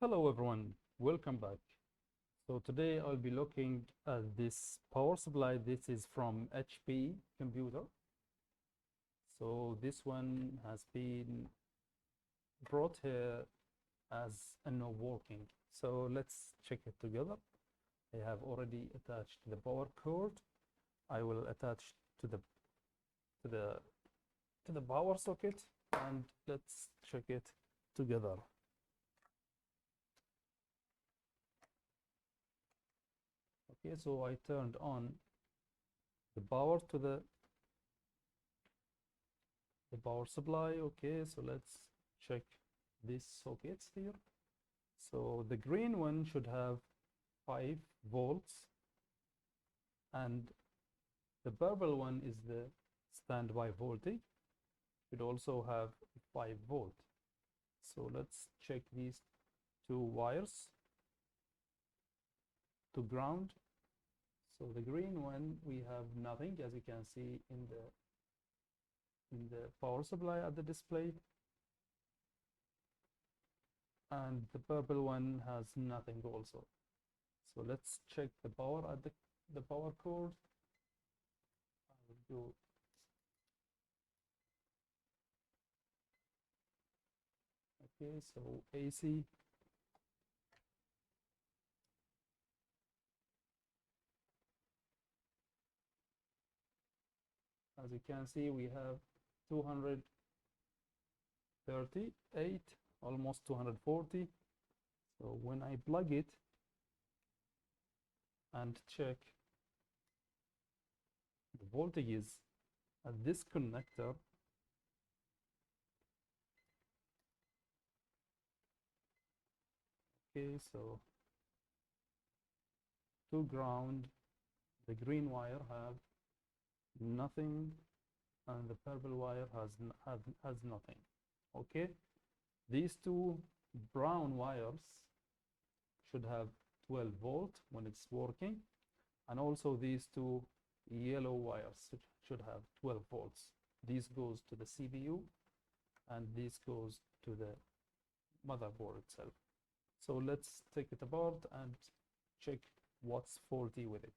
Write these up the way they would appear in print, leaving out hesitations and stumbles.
Hello everyone, welcome back. So today I'll be looking at this power supply. This is from HP computer. So this one has been brought here as a no working. So let's check it together. I have already attached the power cord. I will attach to the power socket and let's check it together. Okay, so I turned on the power to the power supply. Okay, so let's check these sockets here. So the green one should have 5 volts and the purple one is the standby voltage. It also have 5 volt. So let's check these two wires to ground. So the green one, we have nothing, as you can see in the power supply at the display, and the purple one has nothing also. So let's check the power at the power cord. I will do okay, so AC. As you can see, we have 238, almost 240. So when I plug it and check the voltages at this connector, okay, so to ground, the green wire have nothing and the purple wire has nothing. Okay, these two brown wires should have 12 volt when it's working, and also these two yellow wires should have 12 volts. This goes to the CPU and this goes to the motherboard itself. So let's take it apart and check what's faulty with it.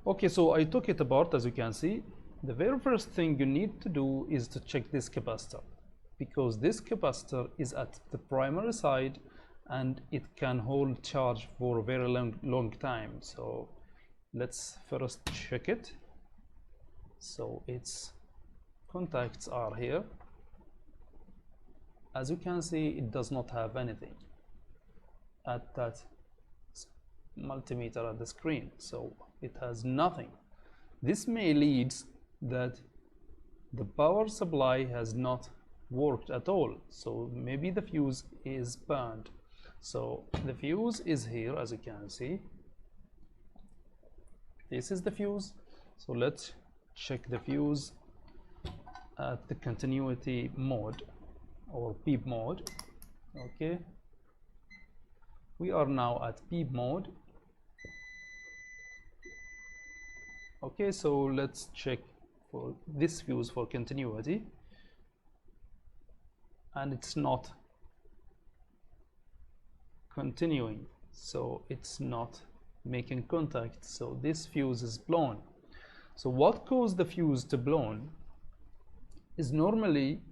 Okay, so I took it apart. As you can see, the very first thing you need to do is to check this capacitor, because this capacitor is at the primary side and it can hold charge for a very long time. So let's first check it. So its contacts are here. As you can see, it does not have anything at that multimeter at the screen, so it has nothing. This may lead that the power supply has not worked at all, so maybe the fuse is burned. So the fuse is here, as you can see. This is the fuse. So let's check the fuse at the continuity mode or PEEP mode. Okay, we are now at PEEP mode. Okay, so let's check for this fuse for continuity, and it's not continuing, so it's not making contact, so this fuse is blown. So what caused the fuse to blown is normally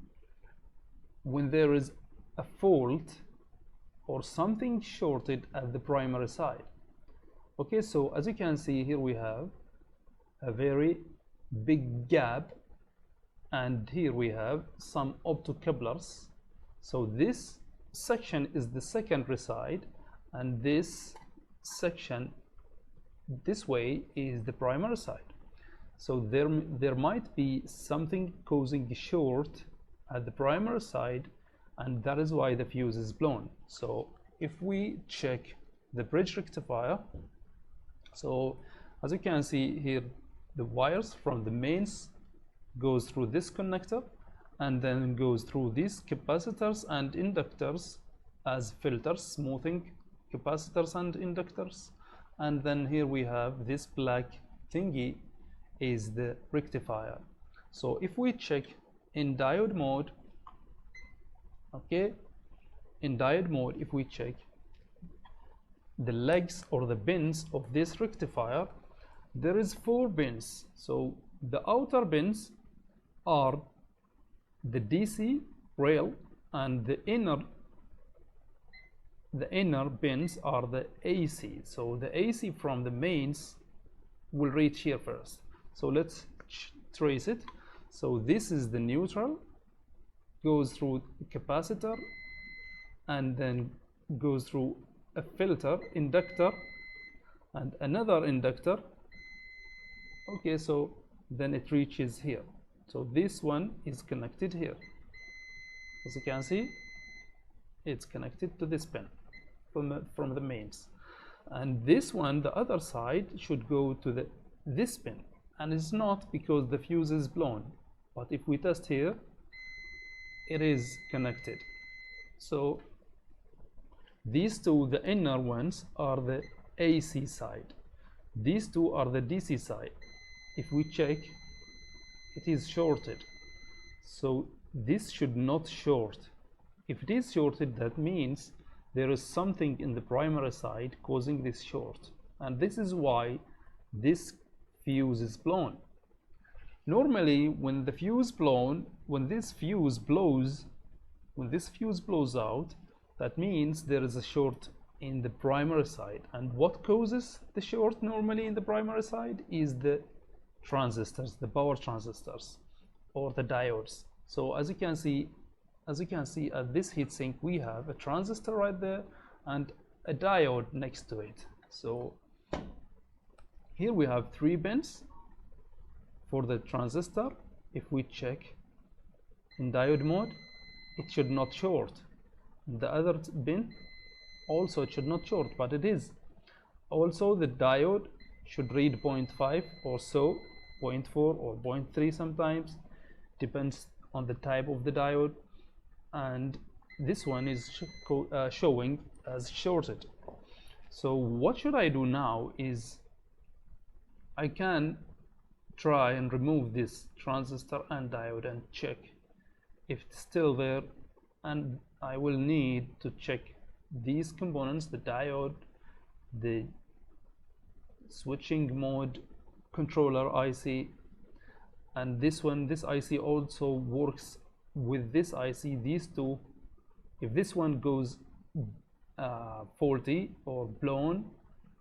when there is a fault or something shorted at the primary side. Okay, so as you can see here, we have a very big gap, and here we have some optocouplers. So this section is the secondary side, and this section this way is the primary side. So there might be something causing a short at the primary side, and that is why the fuse is blown. So if we check the bridge rectifier, so as you can see here, the wires from the mains goes through this connector and then goes through these capacitors and inductors as filters, smoothing capacitors and inductors, and then here we have this black thingy is the rectifier. So if we check in diode mode, okay, in diode mode, if we check the legs or the pins of this rectifier, there is 4 pins. So the outer pins are the DC rail, and the inner pins are the AC. So the AC from the mains will reach here first. So let's trace it. So this is the neutral, goes through the capacitor, and then goes through a filter, inductor, and another inductor. Okay, so then it reaches here. So this one is connected here. As you can see, it's connected to this pin from the mains, and this one, the other side, should go to this pin, and it's not because the fuse is blown. But if we test here, it is connected. So these two, the inner ones, are the AC side. These two are the DC side. If we check, it is shorted. So this should not short. If it is shorted, that means there is something in the primary side causing this short, and this is why this fuse is blown. Normally, when this fuse blows out, that means there is a short in the primary side. And what causes the short normally in the primary side is the transistors, the power transistors or the diodes. So as you can see at this heatsink, we have a transistor right there and a diode next to it. So here we have 3 pins for the transistor. If we check in diode mode, it should not short. The other pin also, it should not short, but it is. Also, the diode should read 0.5 or so, 0.4 or 0.3 sometimes, depends on the type of the diode, and this one is showing as shorted. So what should I do now is I can try and remove this transistor and diode and check if it's still there, and I will need to check these components, the diode, the switching mode controller IC, and this IC also works with this IC. These two, if this one goes faulty or blown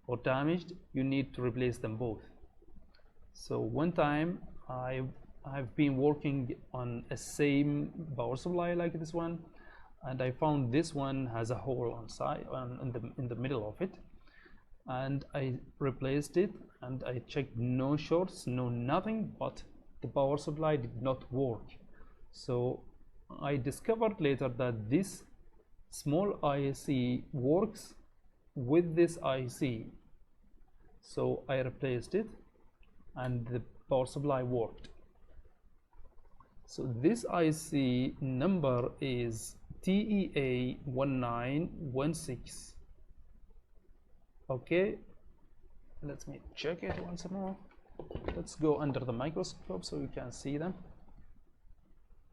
or damaged, you need to replace them both. So one time I've been working on a same power supply like this one, and I found this one has a hole in the middle of it, and I replaced it, and I checked no shorts, no nothing, but the power supply did not work. So I discovered later that this small IC works with this IC, so I replaced it and the power supply worked. So this IC number is TEA1916. okay, let me check it once more. Let's go under the microscope so you can see them.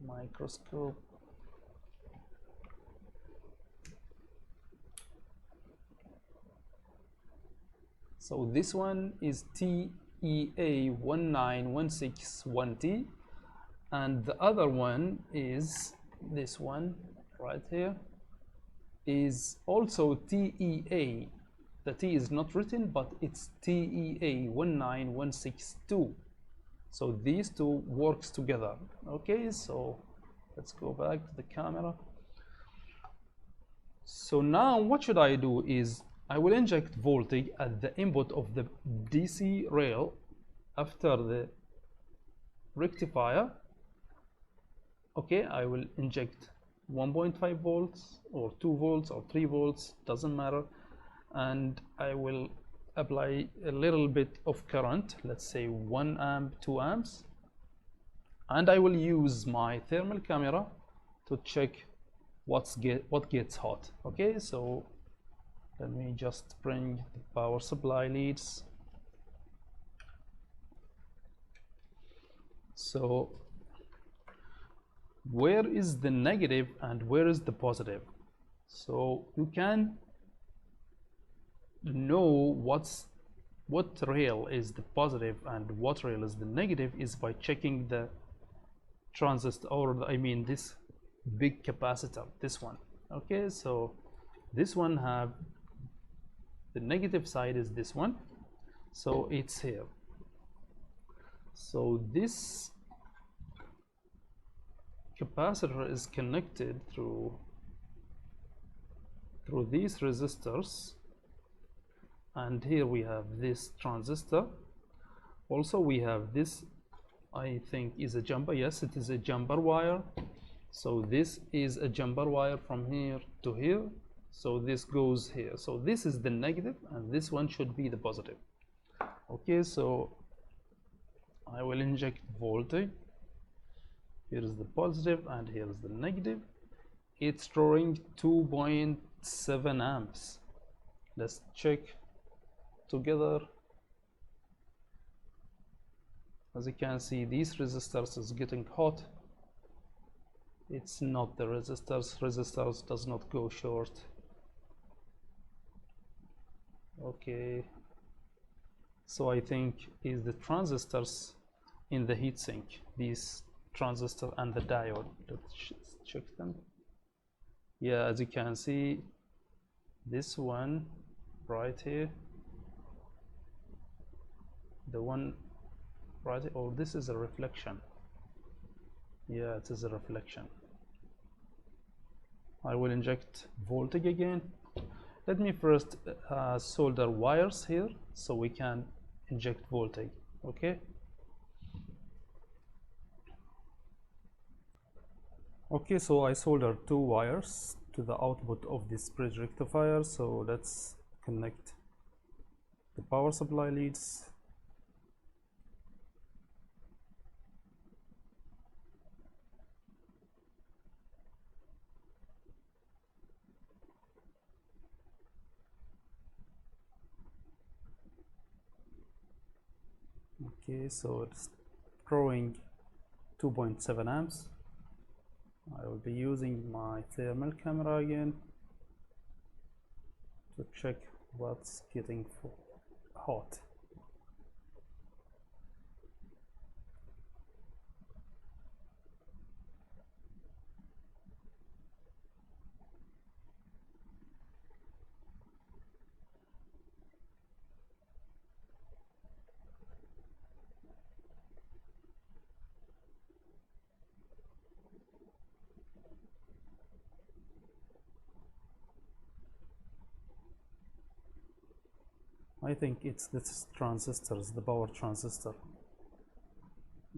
Microscope. So this one is TEA19161T, and the other one is this one right here, is also TEA. The T is not written, but it's TEA19162. So these two works together. Okay, so let's go back to the camera. So now what should I do is I will inject voltage at the input of the DC rail after the rectifier. Okay, I will inject 1.5 volts or 2 volts or 3 volts, doesn't matter, and I will apply a little bit of current, let's say 1 amp, 2 amps, and I will use my thermal camera to check what gets hot. Okay, so let me just bring the power supply leads. So where is the negative and where is the positive? So you can know what rail is the positive and what rail is the negative is by checking the transistor, or I mean this big capacitor, this one. Okay, so this one have the negative side is this one, so it's here. So this capacitor is connected through these resistors, and here we have this transistor. Also we have this, I think is a jumper. Yes, it is a jumper wire. So this is a jumper wire from here to here, so this goes here. So this is the negative and this one should be the positive. Okay, so I will inject voltage. Here is the positive and here is the negative. It's drawing 2.7 amps. Let's check together. As you can see, these resistors is getting hot. It's not the resistors does not go short. Okay, so I think is the transistors in the heatsink, these transistor and the diode. Let's check them. Yeah, as you can see, this one right here, the one right here, oh, this is a reflection. Yeah, it is a reflection. I will inject voltage again. Let me first solder wires here so we can inject voltage. Okay. Okay, so I soldered 2 wires to the output of this bridge rectifier. So let's connect the power supply leads. Okay, so it's drawing 2.7 amps. I will be using my thermal camera again to check what's getting hot. I think it's this transistors, the power transistor.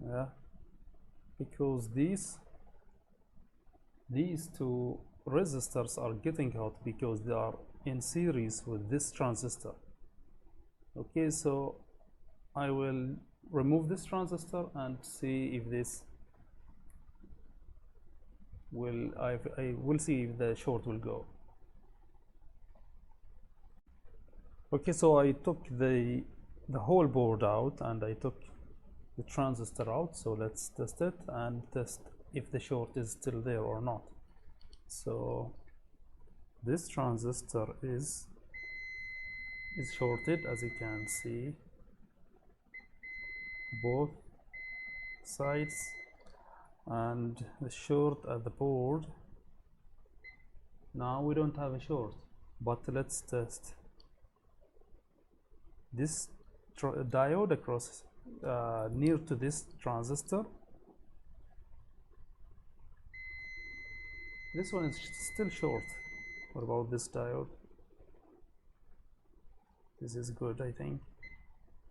Yeah, because these 2 resistors are getting hot because they are in series with this transistor. Okay, so I will remove this transistor and see if this will, I will see if the short will go. Okay, so I took the whole board out and I took the transistor out. So let's test it and test if the short is still there or not. So this transistor is shorted, as you can see, both sides, and the short at the board. Now we don't have a short, but let's test this diode across near to this transistor. This one is still short. What about this diode? This is good, I think.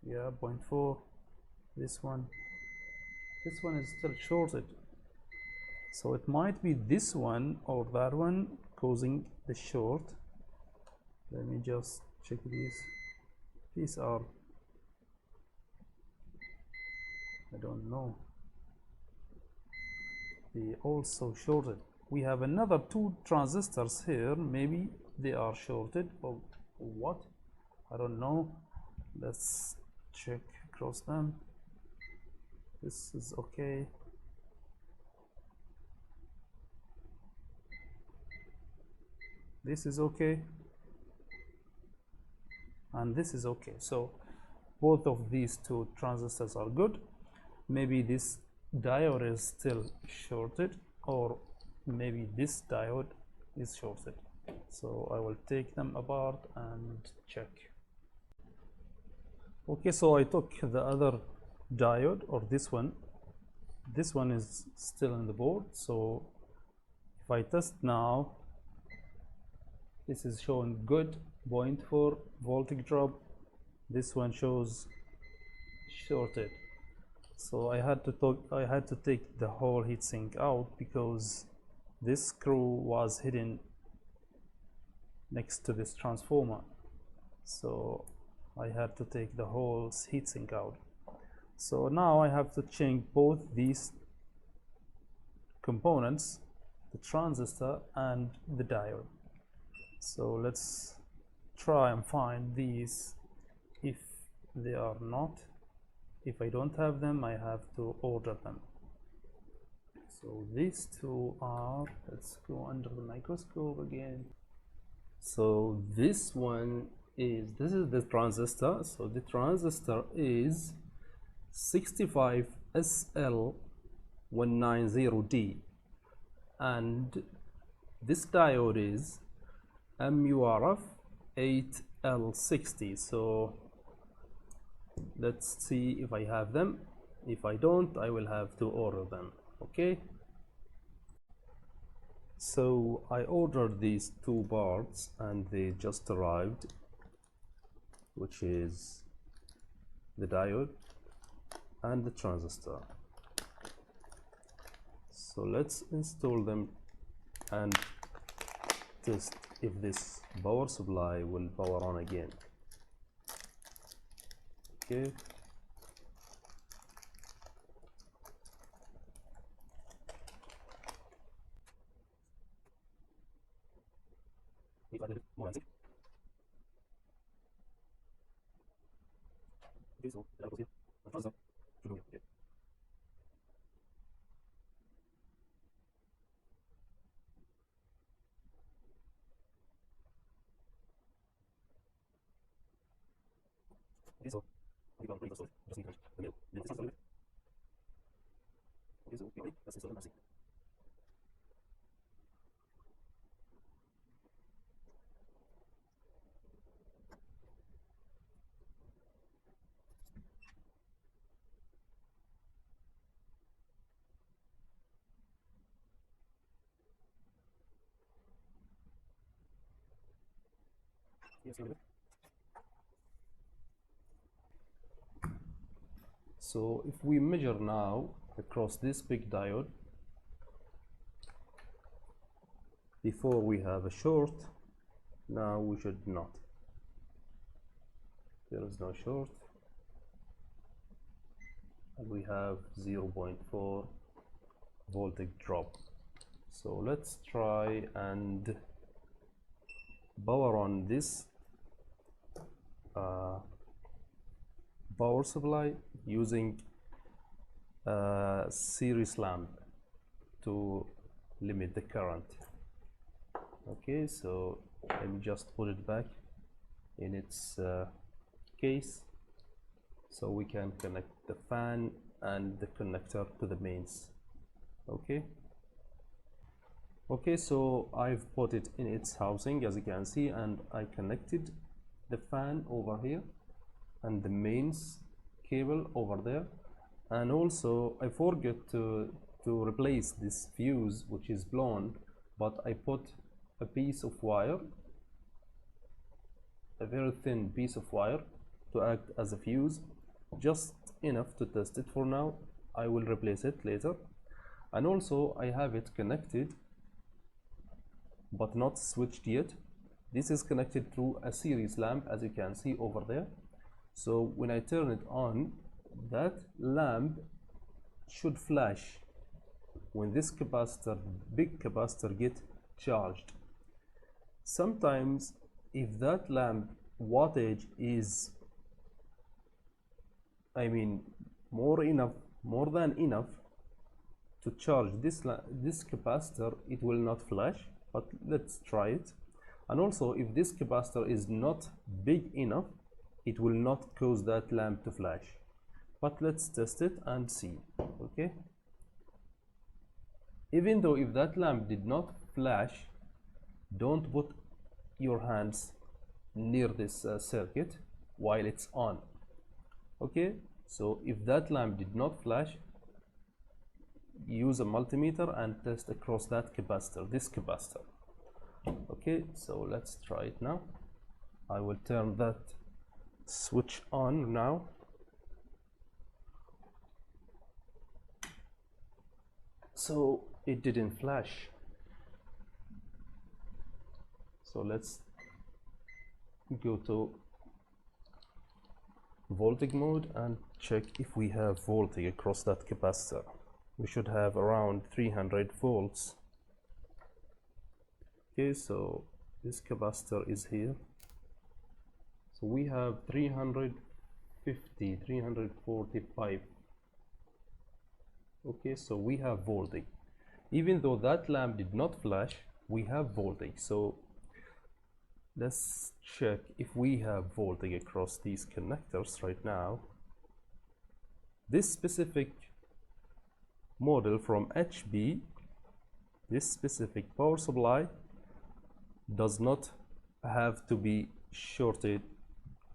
Yeah, 0.4. This one is still shorted. So it might be this one or that one causing the short. Let me just check these. These are, I don't know, they also shorted. We have another 2 transistors here. Maybe they are shorted or what, I don't know. Let's check across them. This is okay. this is okay, and this is okay. So both of these two transistors are good. Maybe this diode is still shorted, or maybe this diode is shorted. So I will take them apart and check. Okay, so I took the other diode, or this one. This one is still on the board. So if I test now, this is showing good 0.4 voltage drop. This one shows shorted. So I had to take the whole heatsink out because this screw was hidden next to this transformer. So I had to take the whole heatsink out. So now I have to change both these components, the transistor and the diode. So let's try and find these. If they are not, if I don't have them, I have to order them. So these two are, let's go under the microscope again. So this one is, this is the transistor. So the transistor is 65SL190D, and this diode is MURF 8L60. So let's see if I have them. If I don't, I will have to order them. Okay, so I ordered these two parts and they just arrived, which is the diode and the transistor. So let's install them and test if this power supply will power on again. Okay, so if we measure now across this big diode, before we have a short, now we should not. There is no short, and we have 0.4 voltage drop. So let's try and power on this power supply using a series lamp to limit the current. Okay, so let me just put it back in its case so we can connect the fan and the connector to the mains. Okay, so I've put it in its housing, as you can see, and I connected the fan over here and the mains cable over there. And also I forgot to replace this fuse, which is blown, but I put a piece of wire, a very thin piece of wire, to act as a fuse, just enough to test it for now. I will replace it later. And also I have it connected but not switched yet. This is connected through a series lamp, as you can see over there. So when I turn it on, that lamp should flash when this capacitor, big capacitor, get charged. Sometimes if that lamp wattage is, I mean, more than enough to charge this capacitor, it will not flash. But let's try it. And also, if this capacitor is not big enough, it will not cause that lamp to flash. But let's test it and see. Okay, even though if that lamp did not flash, don't put your hands near this circuit while it's on. Okay, so if that lamp did not flash, use a multimeter and test across that capacitor, this capacitor. Okay, so let's try it now. I will turn that switch on now. So it didn't flash. So let's go to voltage mode and check if we have voltage across that capacitor. We should have around 300 volts. Okay, so this capacitor is here. So we have 350, 345. Okay, so we have voltage. Even though that lamp did not flash, we have voltage. So let's check if we have voltage across these connectors right now. This specific model from HB, this specific power supply does not have to be shorted.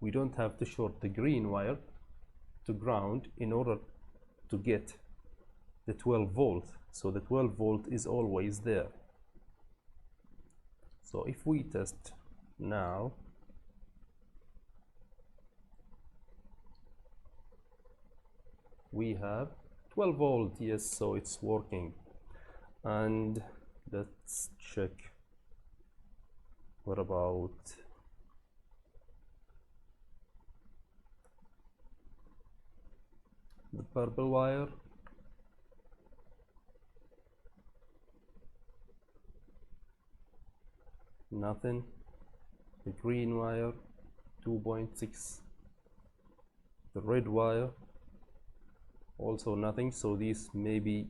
We don't have to short the green wire to ground in order to get the 12 volt. So the 12 volt is always there. So if we test now, we have 12 volt, yes, so it's working. And let's check, what about the purple wire? Nothing. The green wire 2.6, the red wire also nothing. So these, maybe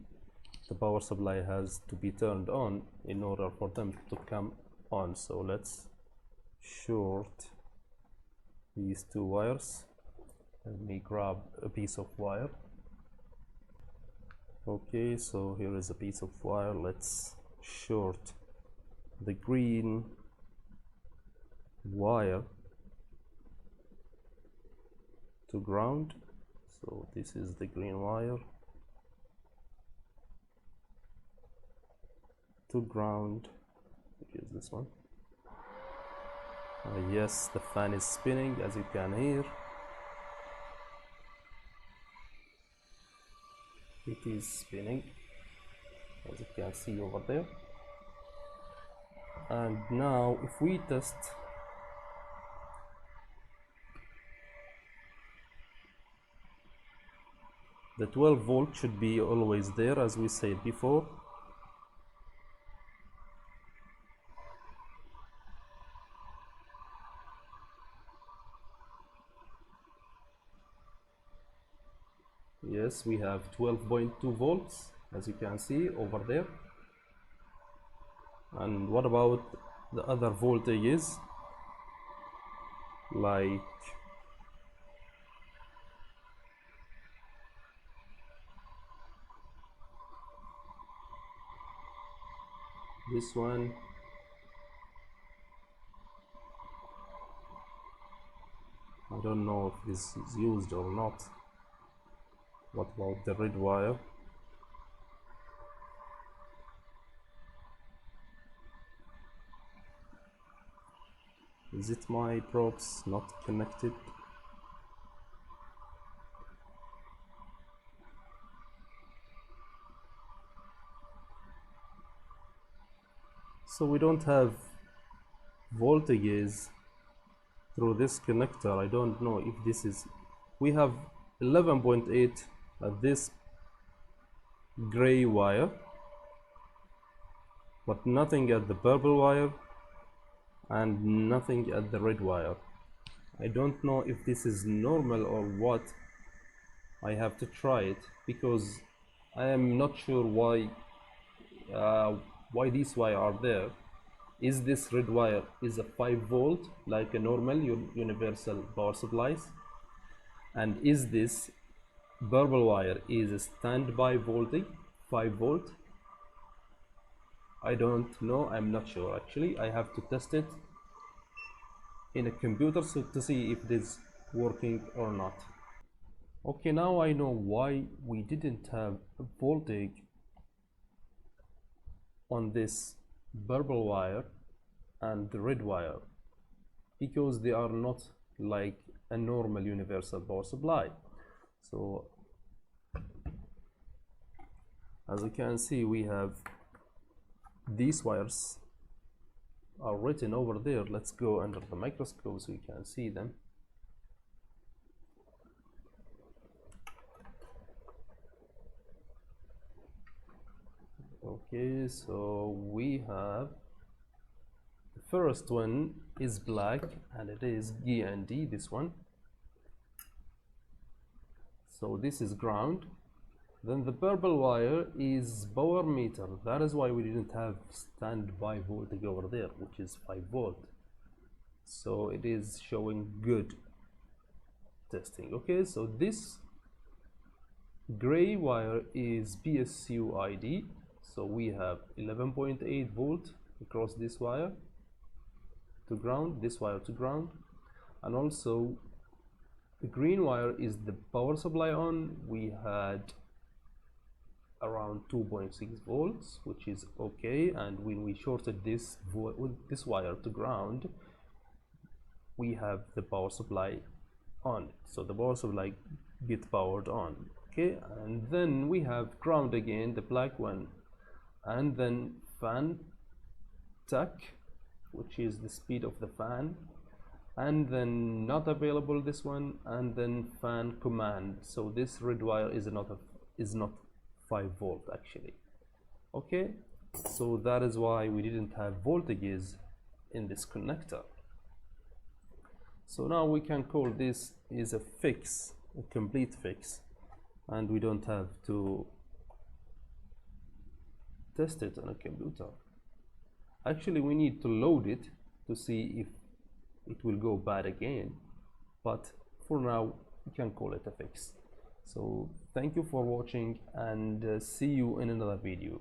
the power supply has to be turned on in order for them to come on. So let's short these two wires. Let me grab a piece of wire. Okay, so here is a piece of wire. Let's short the green wire to ground. So this is the green wire to ground, which is this one. Yes, the fan is spinning, as you can hear. It is spinning, as you can see over there. And now if we test the 12 volt, should be always there, as we said before. Yes, we have 12.2 volts, as you can see over there. And what about the other voltages, like this one? I don't know if this is used or not. What about the red wire? Is it my probes not connected? So we don't have voltages through this connector. I don't know if this is, we have 11.8 at this gray wire, but nothing at the purple wire and nothing at the red wire. I don't know if this is normal or what. I have to try it, because I am not sure why these wires are there. Is this red wire is a 5 volt like a normal universal power supplies, and is this purple wire is a standby voltage 5 volt? I don't know, I'm not sure actually. I have to test it in a computer so to see if it is working or not. Okay, now I know why we didn't have voltage on this purple wire and the red wire, because they are not like a normal universal power supply. So as you can see, we have these wires are written over there. Let's go under the microscope so you can see them. Okay, so we have the first one is black and it is G and D, this one. So this is ground. Then the purple wire is power meter. That is why we didn't have standby voltage over there, which is 5 volt. So it is showing good testing. Okay, so this gray wire is PSU ID. So we have 11.8 volt across this wire to ground, this wire to ground, and also the green wire is the power supply on. We had around 2.6 volts, which is okay, and when we shorted this wire to ground, we have the power supply on, so the power supply get powered on. Okay, and then we have ground again, the black one, and then fan tach, which is the speed of the fan, and then not available, this one, and then fan command. So this red wire is not 5 volt actually. Okay, so that is why we didn't have voltages in this connector. So now we can call this is a fix, a complete fix, and we don't have to test it on a computer. Actually, we need to load it to see if it will go bad again, but for now we can call it a fix. So thank you for watching, and see you in another video.